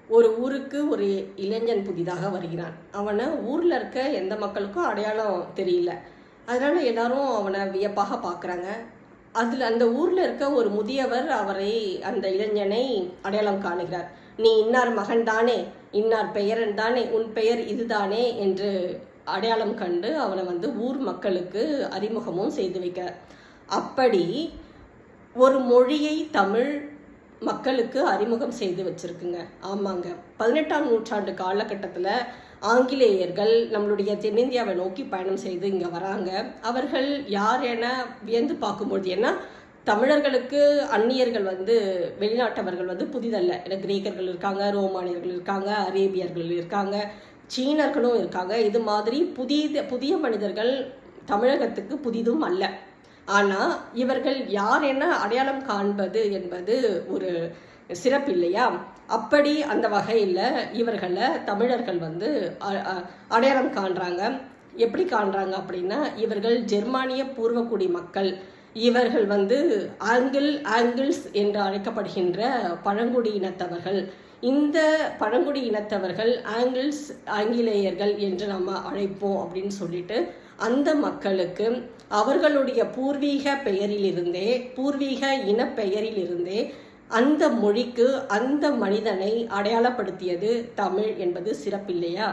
ஒரு ஊருக்கு ஒரு இளைஞன் புதிதாக வருகிறான். அவனை ஊரில் இருக்க எந்த மக்களுக்கும் அடையாளம் தெரியல. அதனால எல்லாரும் அவனை வியப்பாக பார்க்குறாங்க. அதில் அந்த ஊரில் இருக்க ஒரு முதியவர் அந்த இளைஞனை அடையாளம் காணுகிறார். நீ இன்னார் மகன் தானே, இன்னார் பெயரன் தானே, உன் பெயர் இதுதானே என்று அடையாளம் கண்டு அவனை ஊர் மக்களுக்கு அறிமுகமும் செய்து வைக்கிறார். அப்படி ஒரு மொழியை தமிழ் மக்களுக்கு அறிமுகம் செய்து வச்சிருக்குங்க. ஆமாங்க, 18ஆம் நூற்றாண்டு காலகட்டத்தில் ஆங்கிலேயர்கள் நம்மளுடைய தென்னிந்தியாவை நோக்கி பயணம் செய்து இங்கே வராங்க. அவர்கள் யார் என வியந்து பார்க்கும்பொழுது, ஏன்னா தமிழர்களுக்கு அந்நியர்கள் வெளிநாட்டவர்கள் புதிதல்ல. கிரேக்கர்கள் இருக்காங்க, ரோமானியர்கள் இருக்காங்க, அரேபியர்கள் இருக்காங்க, சீனர்களும் இருக்காங்க. இது மாதிரி புதிய மனிதர்கள் தமிழகத்துக்கு புதிதும் அல்ல. ஆனால் இவர்கள் யார் என அடையாளம் காண்பது என்பது ஒரு சிறப்பு இல்லையா? அப்படி அந்த வகையில் இவர்களை தமிழர்கள் அடையாளம் காண்றாங்க. எப்படி காண்றாங்க அப்படின்னா, இவர்கள் ஜெர்மானிய பூர்வக்குடி மக்கள். இவர்கள் ஆங்கிள்ஸ் என்று அழைக்கப்படுகின்ற பழங்குடி இனத்தவர்கள். இந்த பழங்குடி இனத்தவர்கள் ஆங்கிலேயர்கள் என்று நம்ம அழைப்போம் அப்படின்னு சொல்லிட்டு அந்த மக்களுக்கு அவர்களுடைய பூர்வீக பெயரிலிருந்தே, பூர்வீக இனப்பெயரிலிருந்தே அந்த மொழிக்கு அந்த மனிதனை அடையாளப்படுத்தியது தமிழ் என்பது சிறப்பில்லையா?